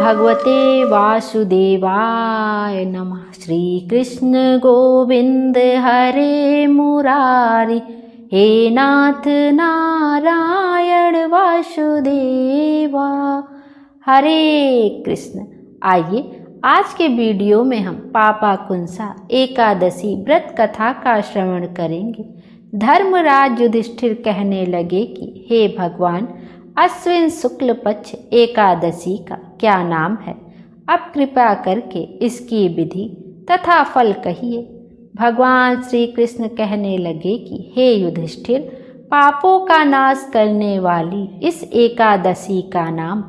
भगवते वासुदेवाय नमः। श्री कृष्ण गोविंद हरे मुरारी, हे नाथ नारायण वासुदेवा। हरे कृष्ण। आइए आज के वीडियो में हम पापाकुंसा एकादशी व्रत कथा का श्रवण करेंगे। धर्मराज युधिष्ठिर कहने लगे कि हे भगवान, अश्विन शुक्ल पक्ष एकादशी का क्या नाम है? अब कृपा करके इसकी विधि तथा फल कहिए। भगवान श्री कृष्ण कहने लगे कि हे युधिष्ठिर, पापों का नाश करने वाली इस एकादशी का नाम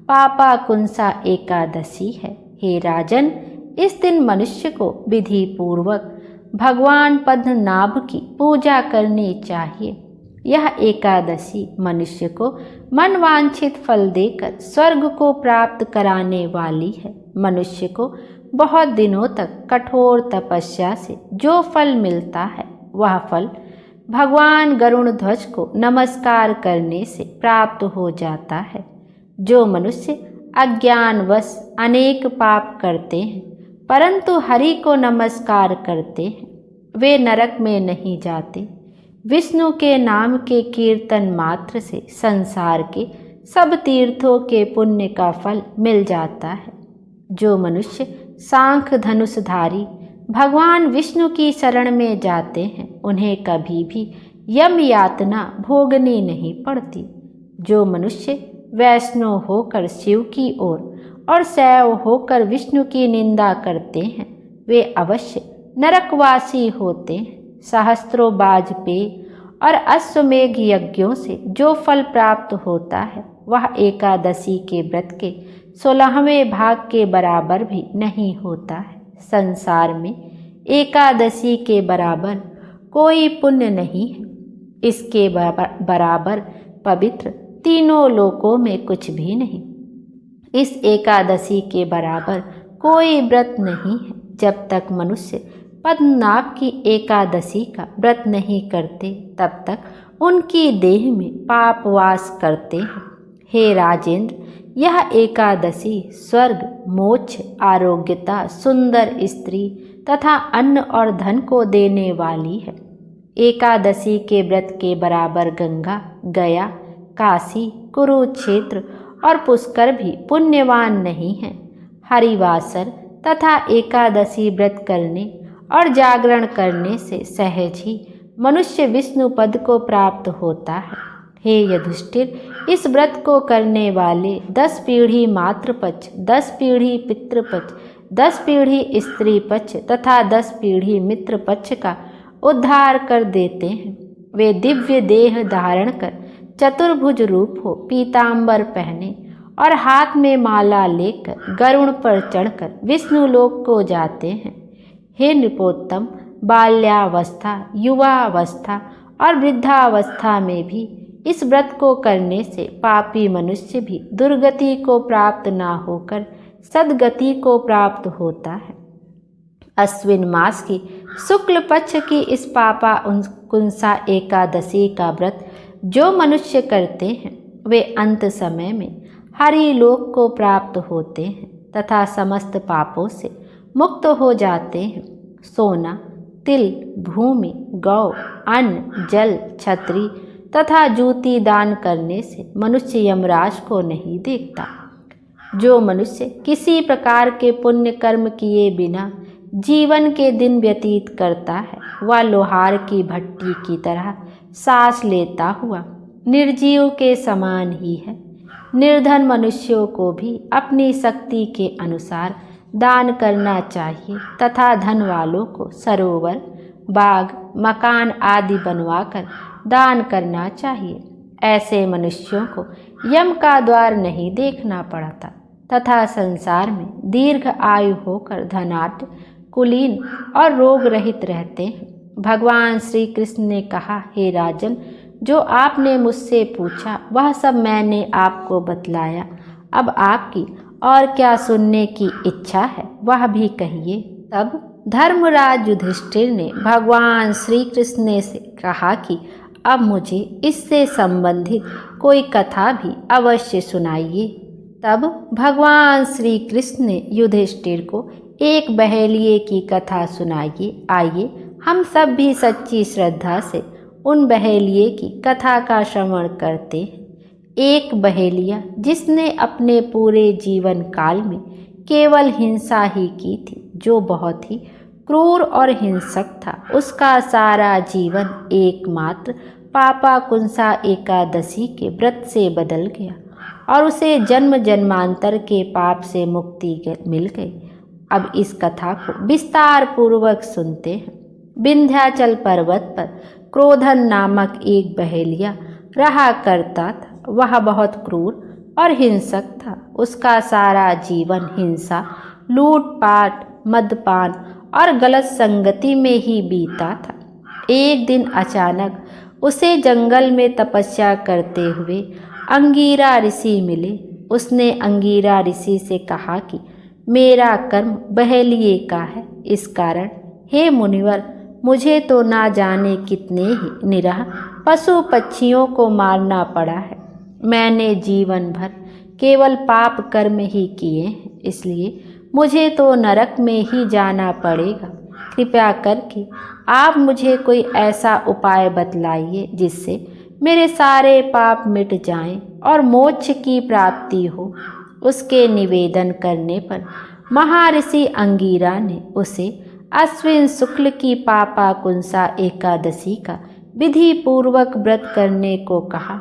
पापाकुंसा एकादशी है। हे राजन, इस दिन मनुष्य को विधि पूर्वक भगवान पद्मनाभ की पूजा करनी चाहिए। यह एकादशी मनुष्य को मनवांछित फल देकर स्वर्ग को प्राप्त कराने वाली है। मनुष्य को बहुत दिनों तक कठोर तपस्या से जो फल मिलता है, वह फल भगवान गरुड़ ध्वज को नमस्कार करने से प्राप्त हो जाता है। जो मनुष्य अज्ञानवश अनेक पाप करते हैं परंतु हरि को नमस्कार करते हैं, वे नरक में नहीं जाते। विष्णु के नाम के कीर्तन मात्र से संसार के सब तीर्थों के पुण्य का फल मिल जाता है। जो मनुष्य सांख धनुषधारी भगवान विष्णु की शरण में जाते हैं, उन्हें कभी भी यम यातना भोगनी नहीं पड़ती। जो मनुष्य वैष्णव होकर शिव की ओर और शैव होकर विष्णु की निंदा करते हैं, वे अवश्य नरकवासी होते हैं। सहस्त्रों वाजपेय और अश्वमेघ यज्ञों से जो फल प्राप्त होता है, वह एकादशी के व्रत के 16वें भाग के बराबर भी नहीं होता है। संसार में एकादशी के बराबर कोई पुण्य नहीं है। इसके बराबर पवित्र तीनों लोकों में कुछ भी नहीं। इस एकादशी के बराबर कोई व्रत नहीं है। जब तक मनुष्य पद्मनाभ की एकादशी का व्रत नहीं करते, तब तक उनकी देह में पाप वास करते हैं। हे राजेंद्र, यह एकादशी स्वर्ग, मोक्ष, आरोग्यता, सुंदर स्त्री तथा अन्न और धन को देने वाली है। एकादशी के व्रत के बराबर गंगा, गया, काशी, कुरुक्षेत्र और पुष्कर भी पुण्यवान नहीं है। हरिवासर तथा एकादशी व्रत करने और जागरण करने से सहज ही मनुष्य विष्णु पद को प्राप्त होता है। हे युधिष्ठिर, इस व्रत को करने वाले 10 पीढ़ी मातृपक्ष, 10 पीढ़ी पितृपक्ष, 10 पीढ़ी स्त्री पक्ष तथा 10 पीढ़ी मित्र पक्ष का उद्धार कर देते हैं। वे दिव्य देह धारण कर चतुर्भुज रूप हो पीतांबर पहने और हाथ में माला लेकर गरुड़ पर चढ़कर विष्णु लोक को जाते हैं। हे नृपोत्तम, बाल्यावस्था, युवावस्था और वृद्धावस्था में भी इस व्रत को करने से पापी मनुष्य भी दुर्गति को प्राप्त ना होकर सद्गति को प्राप्त होता है। अश्विन मास की शुक्ल पक्ष की इस पापाकुंसा एकादशी का व्रत जो मनुष्य करते हैं, वे अंत समय में हरि लोक को प्राप्त होते हैं तथा समस्त पापों से मुक्त हो जाते हैं। सोना, तिल, भूमि, गौ, अन्न, जल, छत्री तथा जूती दान करने से मनुष्य यमराज को नहीं देखता। जो मनुष्य किसी प्रकार के पुण्य कर्म किए बिना जीवन के दिन व्यतीत करता है, वह लोहार की भट्टी की तरह सांस लेता हुआ निर्जीव के समान ही है। निर्धन मनुष्यों को भी अपनी शक्ति के अनुसार दान करना चाहिए तथा धन वालों को सरोवर, बाग, मकान आदि बनवाकर दान करना चाहिए। ऐसे मनुष्यों को यम का द्वार नहीं देखना पड़ता तथा संसार में दीर्घ आयु होकर धनाढ्य, कुलीन और रोग रहित रहते हैं। भगवान श्री कृष्ण ने कहा, हे राजन, जो आपने मुझसे पूछा वह सब मैंने आपको बतलाया। अब आपकी और क्या सुनने की इच्छा है, वह भी कहिए। तब धर्मराज युधिष्ठिर ने भगवान श्री कृष्ण से कहा कि अब मुझे इससे संबंधित कोई कथा भी अवश्य सुनाइए। तब भगवान श्री कृष्ण ने युधिष्ठिर को एक बहेलिये की कथा सुनाई। आइए हम सब भी सच्ची श्रद्धा से उन बहेलिये की कथा का श्रवण करते हैं। एक बहेलिया जिसने अपने पूरे जीवन काल में केवल हिंसा ही की थी, जो बहुत ही क्रूर और हिंसक था। उसका सारा जीवन एकमात्र पापाकुंसा एकादशी के व्रत से बदल गया और उसे जन्म जन्मांतर के पाप से मुक्ति मिल गई। अब इस कथा को विस्तार पूर्वक सुनते हैं। विंध्याचल पर्वत पर क्रोधन नामक एक बहेलिया रहा करता था। वह बहुत क्रूर और हिंसक था। उसका सारा जीवन हिंसा, लूटपाट, मदपान और गलत संगति में ही बीता था। एक दिन अचानक उसे जंगल में तपस्या करते हुए अंगीरा ऋषि मिले। उसने अंगीरा ऋषि से कहा कि मेरा कर्म बहेलिये का है, इस कारण हे मुनिवर मुझे तो ना जाने कितने ही निरह पशु पक्षियों को मारना पड़ा है। मैंने जीवन भर केवल पाप कर्म ही किए हैं, इसलिए मुझे तो नरक में ही जाना पड़ेगा। कृपया करके आप मुझे कोई ऐसा उपाय बतलाइए जिससे मेरे सारे पाप मिट जाएं और मोक्ष की प्राप्ति हो। उसके निवेदन करने पर महर्षि अंगीरा ने उसे अश्विन शुक्ल की पापाकुंसा एकादशी का विधि पूर्वक व्रत करने को कहा।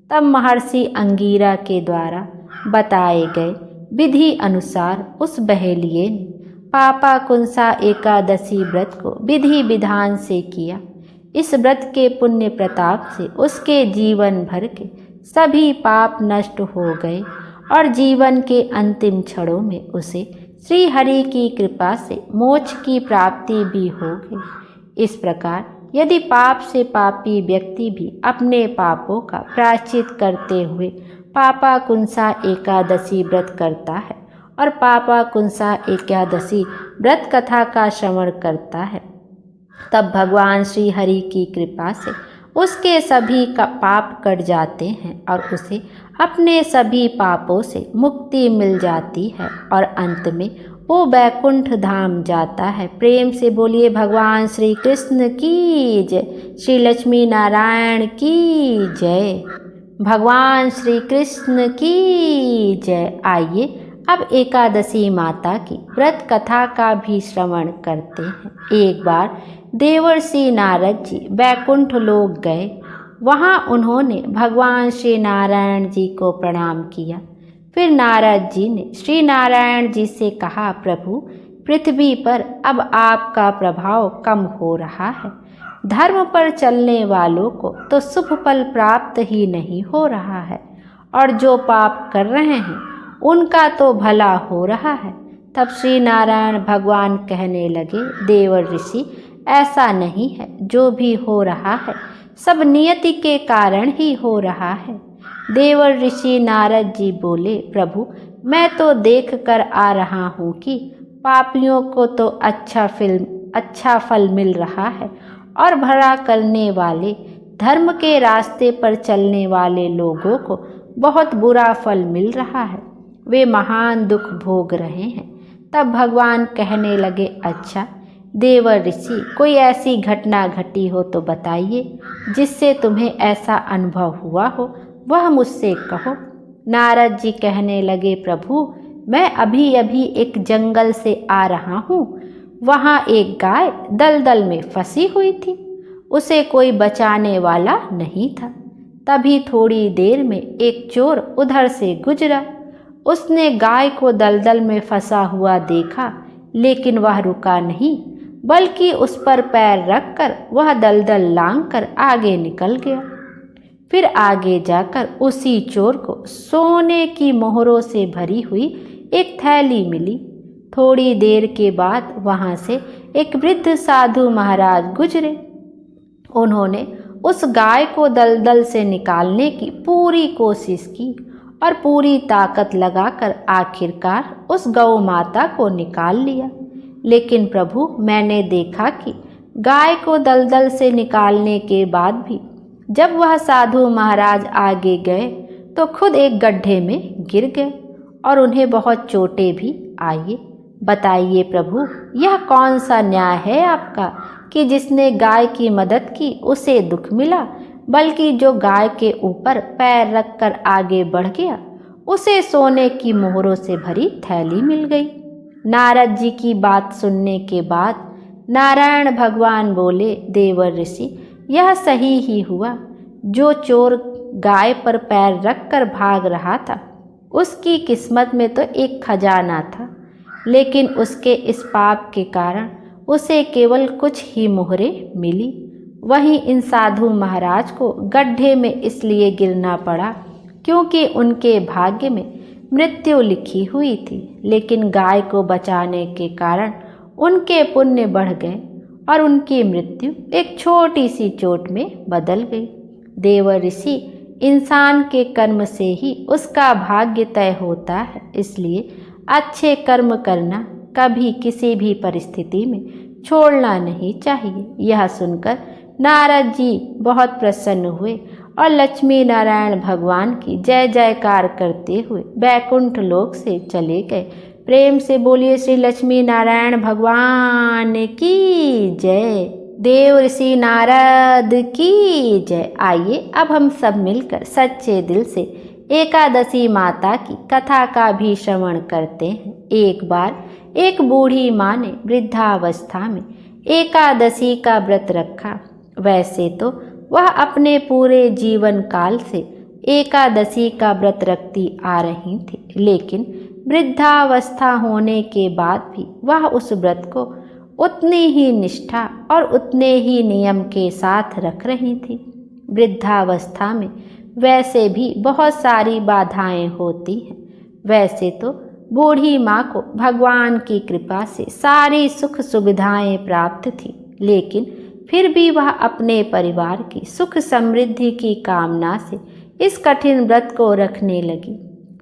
तब महर्षि अंगीरा के द्वारा बताए गए विधि अनुसार उस बहेलिये ने पापाकुंसा एकादशी व्रत को विधि विधान से किया। इस व्रत के पुण्य प्रताप से उसके जीवन भर के सभी पाप नष्ट हो गए और जीवन के अंतिम क्षणों में उसे श्री हरि की कृपा से मोक्ष की प्राप्ति भी हो गई। इस प्रकार यदि पाप से पापी व्यक्ति भी अपने पापों का प्रायश्चित करते हुए पापाकुंसा एकादशी व्रत करता है और पापाकुंसा एकादशी व्रत कथा का श्रवण करता है, तब भगवान श्री हरि की कृपा से उसके सभी का पाप कट जाते हैं और उसे अपने सभी पापों से मुक्ति मिल जाती है और अंत में वो बैकुंठ धाम जाता है। प्रेम से बोलिए भगवान श्री कृष्ण की जय, श्री लक्ष्मी नारायण की जय, भगवान श्री कृष्ण की जय। आइए अब एकादशी माता की व्रत कथा का भी श्रवण करते हैं। एक बार देवर्षि नारद जी बैकुंठ लोक गए। वहाँ उन्होंने भगवान श्री नारायण जी को प्रणाम किया। फिर नारद जी ने श्री नारायण जी से कहा, प्रभु पृथ्वी पर अब आपका प्रभाव कम हो रहा है। धर्म पर चलने वालों को तो शुभ फल प्राप्त ही नहीं हो रहा है और जो पाप कर रहे हैं उनका तो भला हो रहा है। तब श्री नारायण भगवान कहने लगे, देवर ऋषि ऐसा नहीं है, जो भी हो रहा है सब नियति के कारण ही हो रहा है। देवर ऋषि नारद जी बोले, प्रभु मैं तो देख कर आ रहा हूँ कि पापियों को तो अच्छा फल मिल रहा है और भला करने वाले धर्म के रास्ते पर चलने वाले लोगों को बहुत बुरा फल मिल रहा है, वे महान दुख भोग रहे हैं। तब भगवान कहने लगे, अच्छा देवर ऋषि कोई ऐसी घटना घटी हो तो बताइए जिससे तुम्हें ऐसा अनुभव हुआ हो, वह मुझसे कहो। नारद जी कहने लगे, प्रभु मैं अभी अभी एक जंगल से आ रहा हूँ। वहाँ एक गाय दलदल में फंसी हुई थी, उसे कोई बचाने वाला नहीं था। तभी थोड़ी देर में एक चोर उधर से गुजरा। उसने गाय को दलदल में फंसा हुआ देखा, लेकिन वह रुका नहीं, बल्कि उस पर पैर रखकर वह दलदल लांघकर आगे निकल गया। फिर आगे जाकर उसी चोर को सोने की मोहरों से भरी हुई एक थैली मिली। थोड़ी देर के बाद वहां से एक वृद्ध साधु महाराज गुजरे। उन्होंने उस गाय को दलदल से निकालने की पूरी कोशिश की और पूरी ताकत लगाकर आखिरकार उस गौ माता को निकाल लिया। लेकिन प्रभु मैंने देखा कि गाय को दलदल से निकालने के बाद भी जब वह साधु महाराज आगे गए तो खुद एक गड्ढे में गिर गए और उन्हें बहुत चोटें भी आई। बताइए प्रभु, यह कौन सा न्याय है आपका कि जिसने गाय की मदद की उसे दुख मिला, बल्कि जो गाय के ऊपर पैर रखकर आगे बढ़ गया उसे सोने की मोहरों से भरी थैली मिल गई। नारद जी की बात सुनने के बाद नारायण भगवान बोले, देवर ऋषि, यह सही ही हुआ। जो चोर गाय पर पैर रखकर भाग रहा था उसकी किस्मत में तो एक खजाना था, लेकिन उसके इस पाप के कारण उसे केवल कुछ ही मोहरें मिली। वहीं इन साधु महाराज को गड्ढे में इसलिए गिरना पड़ा क्योंकि उनके भाग्य में मृत्यु लिखी हुई थी, लेकिन गाय को बचाने के कारण उनके पुण्य बढ़ गए और उनकी मृत्यु एक छोटी सी चोट में बदल गई। देवर ऋषि, इंसान के कर्म से ही उसका भाग्य तय होता है, इसलिए अच्छे कर्म करना कभी किसी भी परिस्थिति में छोड़ना नहीं चाहिए। यह सुनकर नारद जी बहुत प्रसन्न हुए और लक्ष्मी नारायण भगवान की जय जयकार करते हुए बैकुंठ लोक से चले गए। प्रेम से बोलिए श्री लक्ष्मी नारायण भगवान की जय, देव ऋषि नारद की जय। आइए अब हम सब मिलकर सच्चे दिल से एकादशी माता की कथा का भी श्रवण करते हैं। एक बार एक बूढ़ी माँ ने वृद्धावस्था में एकादशी का व्रत रखा। वैसे तो वह अपने पूरे जीवन काल से एकादशी का व्रत रखती आ रही थी, लेकिन वृद्धावस्था होने के बाद भी वह उस व्रत को उतनी ही निष्ठा और उतने ही नियम के साथ रख रही थी। वृद्धावस्था में वैसे भी बहुत सारी बाधाएं होती हैं। वैसे तो बूढ़ी माँ को भगवान की कृपा से सारी सुख सुविधाएं प्राप्त थी, लेकिन फिर भी वह अपने परिवार की सुख समृद्धि की कामना से इस कठिन व्रत को रखने लगी।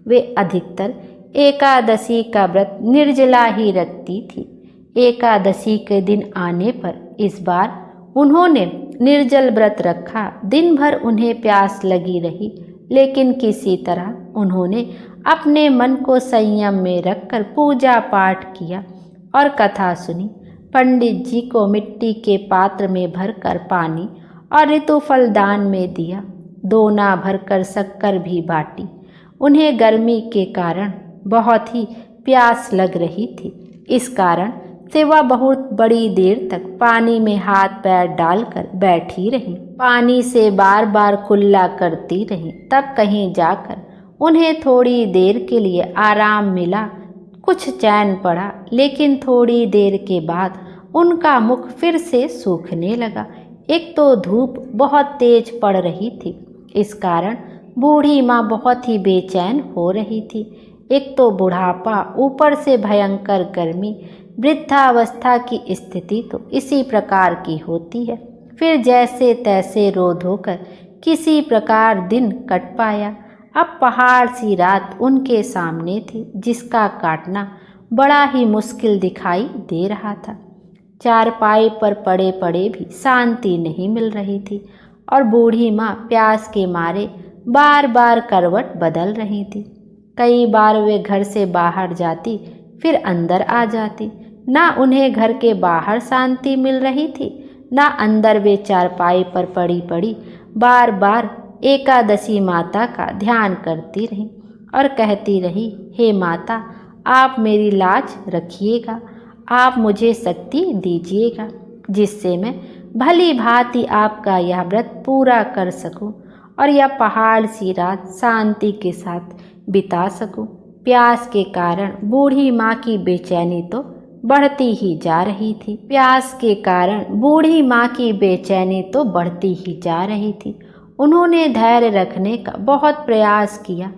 वे अधिकतर एकादशी का व्रत निर्जला ही रखती थी। एकादशी के दिन आने पर इस बार उन्होंने निर्जल व्रत रखा। दिन भर उन्हें प्यास लगी रही, लेकिन किसी तरह उन्होंने अपने मन को संयम में रखकर पूजा पाठ किया और कथा सुनी। पंडित जी को मिट्टी के पात्र में भरकर पानी और ऋतुफल दान में दिया। दोना भरकर शक्कर भी बाटी। उन्हें गर्मी के कारण बहुत ही प्यास लग रही थी, इस कारण से वह बहुत बड़ी देर तक पानी में हाथ पैर डालकर बैठी रही। पानी से बार बार कुल्ला करती रही। तब कहीं जाकर उन्हें थोड़ी देर के लिए आराम मिला, कुछ चैन पड़ा, लेकिन थोड़ी देर के बाद उनका मुख फिर से सूखने लगा। एक तो धूप बहुत तेज पड़ रही थी, इस कारण बूढ़ी माँ बहुत ही बेचैन हो रही थी। एक तो बुढ़ापा, ऊपर से भयंकर गर्मी। वृद्धावस्था की स्थिति तो इसी प्रकार की होती है। फिर जैसे तैसे रो धोकर किसी प्रकार दिन कट पाया। अब पहाड़ सी रात उनके सामने थी, जिसका काटना बड़ा ही मुश्किल दिखाई दे रहा था। चारपाई पर पड़े पड़े भी शांति नहीं मिल रही थी और बूढ़ी माँ प्यास के मारे बार बार करवट बदल रही थी। कई बार वे घर से बाहर जाती, फिर अंदर आ जाती। ना उन्हें घर के बाहर शांति मिल रही थी, ना अंदर वे चारपाई पर पड़ी पड़ी बार बार एकादशी माता का ध्यान करती रही और कहती रही, हे माता, आप मेरी लाज रखिएगा, आप मुझे शक्ति दीजिएगा, जिससे मैं भली भांति आपका यह व्रत पूरा कर सकूं और यह पहाड़ सी रात शांति के साथ बिता सकूं। प्यास के कारण बूढ़ी माँ की बेचैनी तो बढ़ती ही जा रही थी। प्यास के कारण बूढ़ी माँ की बेचैनी तो बढ़ती ही जा रही थी। उन्होंने धैर्य रखने का बहुत प्रयास किया,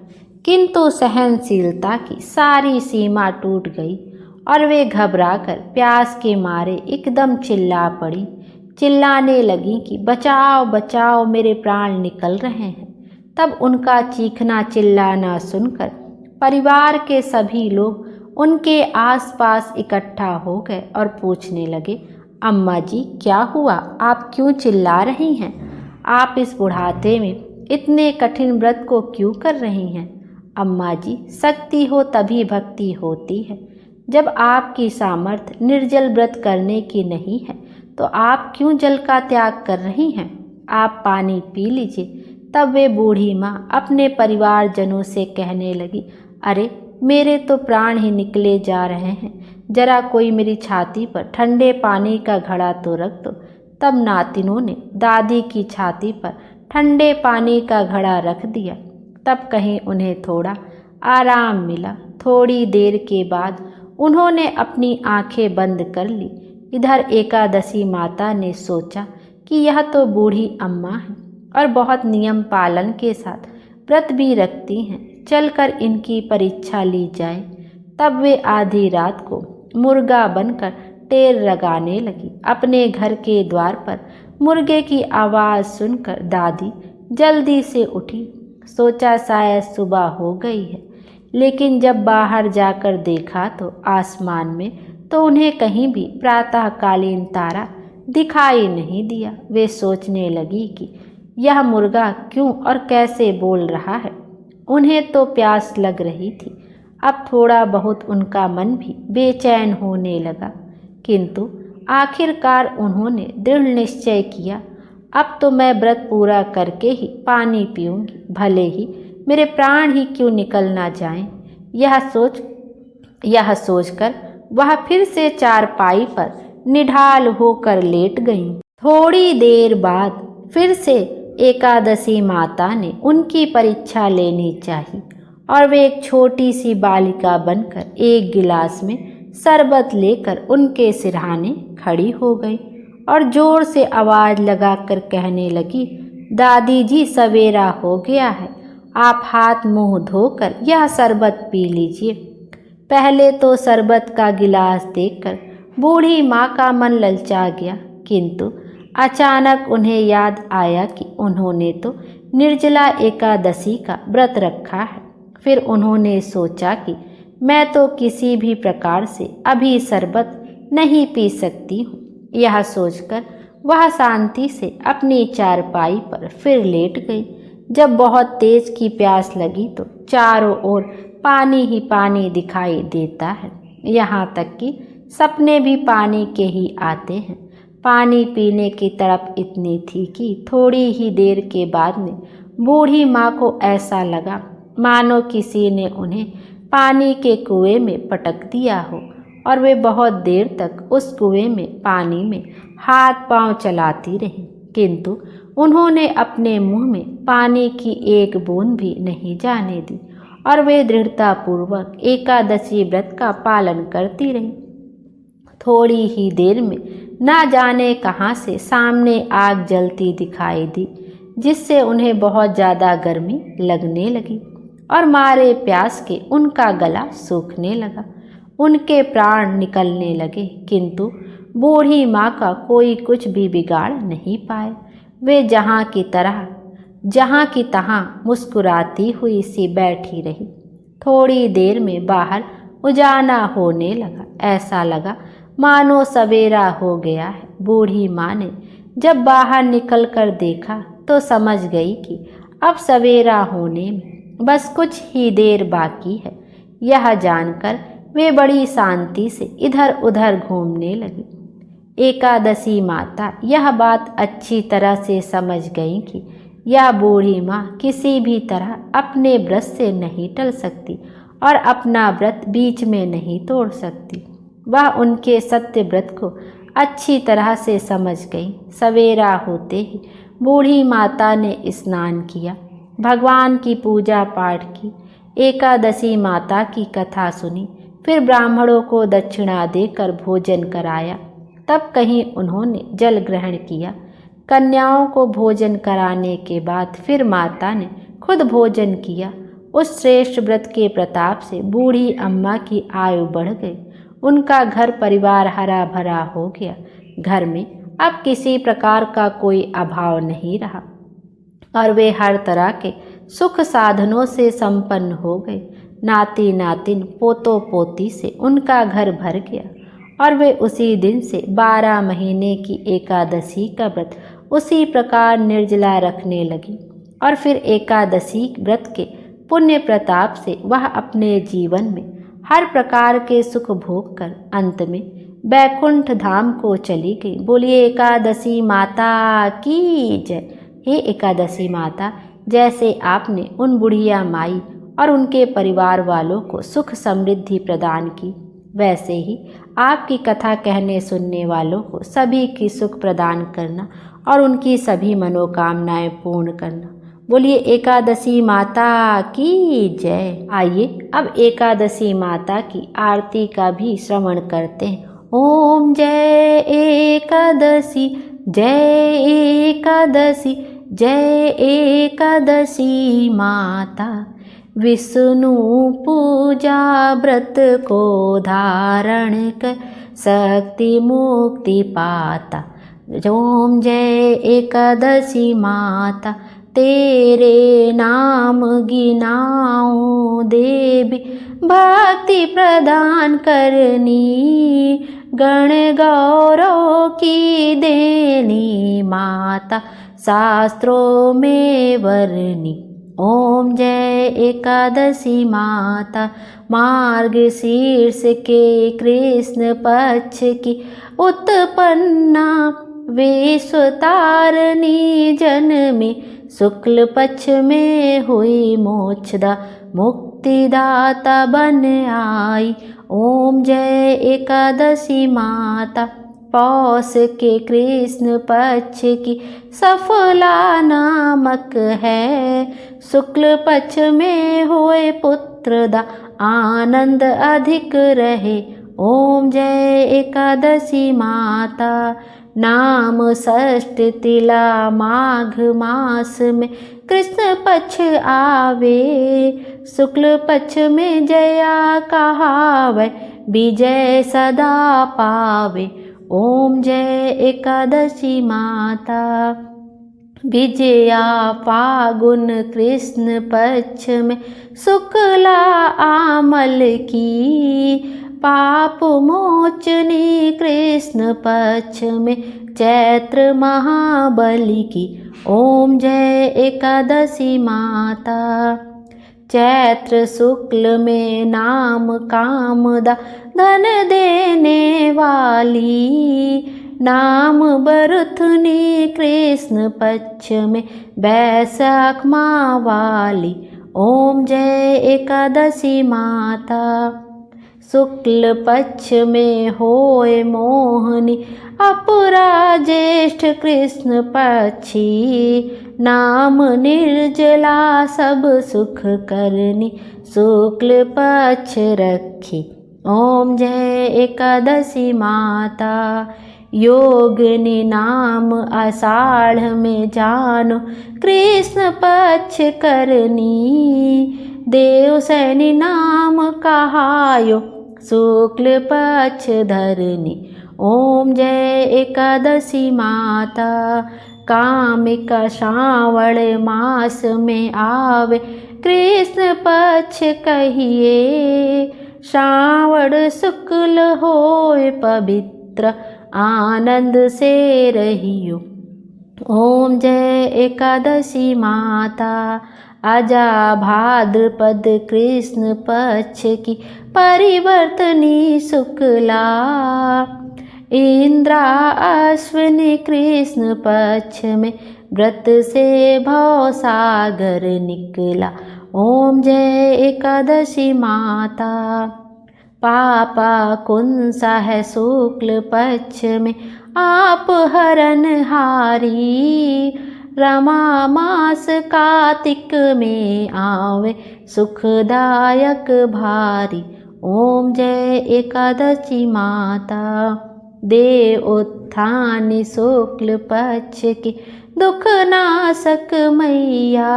किंतु सहनशीलता की सारी सीमा टूट गई और वे घबराकर प्यास के मारे एकदम चिल्ला पड़ी। चिल्लाने लगी कि बचाओ बचाओ, मेरे प्राण निकल रहे हैं। तब उनका चीखना चिल्लाना सुनकर परिवार के सभी लोग उनके आसपास इकट्ठा हो गए और पूछने लगे, अम्मा जी क्या हुआ, आप क्यों चिल्ला रही हैं? आप इस बुढ़ापे में इतने कठिन व्रत को क्यों कर रही हैं? अम्मा जी, शक्ति हो तभी भक्ति होती है। जब आपकी सामर्थ्य निर्जल व्रत करने की नहीं है तो आप क्यों जल का त्याग कर रही हैं? आप पानी पी लीजिए। तब वे बूढ़ी माँ अपने परिवारजनों से कहने लगी, अरे मेरे तो प्राण ही निकले जा रहे हैं, जरा कोई मेरी छाती पर ठंडे पानी का घड़ा तो रख दो। तब नातिनों ने दादी की छाती पर ठंडे पानी का घड़ा रख दिया। तब कहीं उन्हें थोड़ा आराम मिला। थोड़ी देर के बाद उन्होंने अपनी आंखें बंद कर ली। इधर एकादशी माता ने सोचा कि यह तो बूढ़ी अम्मा है और बहुत नियम पालन के साथ व्रत भी रखती हैं, चलकर इनकी परीक्षा ली जाए। तब वे आधी रात को मुर्गा बनकर टेर लगाने लगी। अपने घर के द्वार पर मुर्गे की आवाज़ सुनकर दादी जल्दी से उठी। सोचा शायद सुबह हो गई है, लेकिन जब बाहर जाकर देखा तो आसमान में तो उन्हें कहीं भी प्रातःकालीन तारा दिखाई नहीं दिया। वे सोचने लगी कि यह मुर्गा क्यों और कैसे बोल रहा है। उन्हें तो प्यास लग रही थी। अब थोड़ा बहुत उनका मन भी बेचैन होने लगा, किंतु आखिरकार उन्होंने दृढ़ निश्चय किया, अब तो मैं व्रत पूरा करके ही पानी पीऊंगी, भले ही मेरे प्राण ही क्यों निकल ना जाएं। यह सोचकर वह फिर से चारपाई पर निढाल होकर लेट गईं। थोड़ी देर बाद फिर से एकादशी माता ने उनकी परीक्षा लेनी चाहिए और वे एक छोटी सी बालिका बनकर एक गिलास में शरबत लेकर उनके सिरहाने खड़ी हो गई और जोर से आवाज़ लगाकर कहने लगी, दादी जी सवेरा हो गया है, आप हाथ मुंह धोकर यह शरबत पी लीजिए। पहले तो शरबत का गिलास देखकर बूढ़ी माँ का मन ललचा गया, किंतु अचानक उन्हें याद आया कि उन्होंने तो निर्जला एकादशी का व्रत रखा है। फिर उन्होंने सोचा कि मैं तो किसी भी प्रकार से अभी शरबत नहीं पी सकती हूँ। यह सोचकर वह शांति से अपनी चारपाई पर फिर लेट गई। जब बहुत तेज की प्यास लगी तो चारों ओर पानी ही पानी दिखाई देता है, यहाँ तक कि सपने भी पानी के ही आते हैं। पानी पीने की तड़प इतनी थी कि थोड़ी ही देर के बाद में बूढ़ी माँ को ऐसा लगा मानो किसी ने उन्हें पानी के कुएं में पटक दिया हो और वे बहुत देर तक उस कुएं में पानी में हाथ पांव चलाती रहीं, किंतु उन्होंने अपने मुंह में पानी की एक बूंद भी नहीं जाने दी और वे दृढ़तापूर्वक एकादशी व्रत का पालन करती रहीं। थोड़ी ही देर में ना जाने कहाँ से सामने आग जलती दिखाई दी, जिससे उन्हें बहुत ज़्यादा गर्मी लगने लगी और मारे प्यास के उनका गला सूखने लगा। उनके प्राण निकलने लगे, किंतु बूढ़ी माँ का कोई कुछ भी बिगाड़ नहीं पाए। वे जहाँ की तहाँ मुस्कुराती हुई सी बैठी रही। थोड़ी देर में बाहर उजाला होने लगा। ऐसा लगा मानो सवेरा हो गया है। बूढ़ी माँ ने जब बाहर निकलकर देखा तो समझ गई कि अब सवेरा होने में बस कुछ ही देर बाकी है। यह जानकर वे बड़ी शांति से इधर उधर घूमने लगी। एकादशी माता यह बात अच्छी तरह से समझ गई कि यह बूढ़ी माँ किसी भी तरह अपने व्रत से नहीं टल सकती और अपना व्रत बीच में नहीं तोड़ सकती। वह उनके सत्य व्रत को अच्छी तरह से समझ गई। सवेरा होते ही बूढ़ी माता ने स्नान किया, भगवान की पूजा पाठ की, एकादशी माता की कथा सुनी, फिर ब्राह्मणों को दक्षिणा देकर भोजन कराया। तब कहीं उन्होंने जल ग्रहण किया। कन्याओं को भोजन कराने के बाद फिर माता ने खुद भोजन किया। उस श्रेष्ठ व्रत के प्रताप से बूढ़ी अम्मा की आयु बढ़ गई। उनका घर परिवार हरा भरा हो गया। घर में अब किसी प्रकार का कोई अभाव नहीं रहा और वे हर तरह के सुख साधनों से संपन्न हो गए। नाती नातिन पोतो पोती से उनका घर भर गया और वे उसी दिन से 12 महीने की एकादशी का व्रत उसी प्रकार निर्जला रखने लगी और फिर एकादशी व्रत के पुण्य प्रताप से वह अपने जीवन में हर प्रकार के सुख भोग कर अंत में बैकुंठ धाम को चली गई। बोलिए एकादशी माता की जय। हे एकादशी माता, जैसे आपने उन बुढ़िया माई और उनके परिवार वालों को सुख समृद्धि प्रदान की, वैसे ही आपकी कथा कहने सुनने वालों को सभी की सुख प्रदान करना और उनकी सभी मनोकामनाएं पूर्ण करना। बोलिए एकादशी माता की जय। आइए अब एकादशी माता की आरती का भी श्रवण करते हैं। ओम जय एकादशी, जय एकादशी, जय एकादशी माता। विष्णु पूजा व्रत को धारण कर शक्ति मुक्ति पाता। ओम जय एकादशी माता, तेरे नाम गिनाऊं देवी, भक्ति प्रदान करनी, गण गौरव की देनी माता, शास्त्रों में वर्णी। ओम जय एकादशी माता, मार्गशीर्ष के कृष्ण पक्ष की उत्पन्ना, विश्वतारिणी जन्मी, शुक्ल पक्ष में हुई मोक्षदा, मुक्तिदाता बन आई। ओम जय एकादशी माता, पौष के कृष्ण पक्ष की सफला नामक है, शुक्ल पक्ष में हुए पुत्रदा, आनंद अधिक रहे। ओम जय एकादशी माता, नाम षष्ठ तिला माघ मास में कृष्ण पक्ष आवे, शुक्ल पक्ष में जया कहावे, विजय सदा पावे। ओम जय एकादशी माता, विजया फागुन कृष्ण पक्ष में शुक्ला आमल की, पाप मोचनी कृष्ण पक्ष में चैत्र महाबली की। ओम जय एकादशी माता, चैत्र शुक्ल में नाम कामदा, धन देने वाली, नाम बरुथनी कृष्ण पक्ष में बैसाख माह वाली। ओम जय एकादशी माता, शुक्ल पक्ष में होए मोहनी, अपरा ज्येष्ठ कृष्ण पक्षी, नाम निर्जला सब सुख करनी, शुक्ल पक्ष रखी। ओम जय एकादशी माता, योगिनी नाम आषाढ़ में जानो, कृष्ण पक्ष करनी, देवसैनी नाम कहायो, शुक्ल पक्ष धरनी। ओम जय एकादशी माता, कामिका श्रावण मास में आवे, कृष्ण पक्ष कहिए, श्रावण शुक्ल होए पवित्र, आनंद से रहियो। ओम जय एकादशी माता, आजा भाद्रपद कृष्ण पक्ष की परिवर्तनी शुक्ला, इंद्रा अश्विनी कृष्ण पक्ष में व्रत से भव सागर निकला। ओम जय एकादशी माता, पापा कुंसा है शुक्ल पक्ष में आप हरन हारी, रमा मास कार्तिक में आवे, सुखदायक भारी। ओम जय एकादशी माता, देव उत्थान शुक्ल पक्ष की दुख नाशक मैया,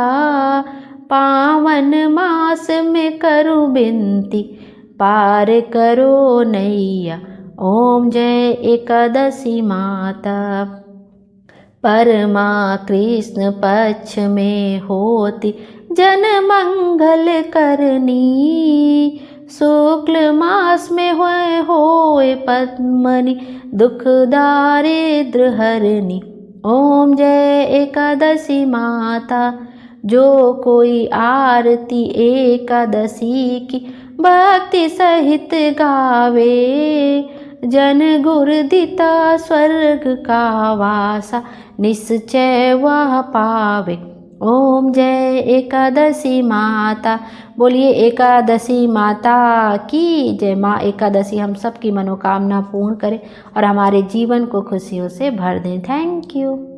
पावन मास में करूं बिनती, पार करो नैया। ओम जय एकादशी माता, परमा कृष्ण पक्ष में होती जन मंगल करनी, शुक्ल मास में होए पद्मनि, दुख दारिद्र हरनी। ओम जय एकादशी माता, जो कोई आरती एकादशी की भक्ति सहित गावे, जन गुर दिता स्वर्ग का वासा निश्चय वह पावे। ओम जय एकादशी माता। बोलिए एकादशी माता की जय। माँ एकादशी हम सब की मनोकामना पूर्ण करे और हमारे जीवन को खुशियों से भर दें। Thank you.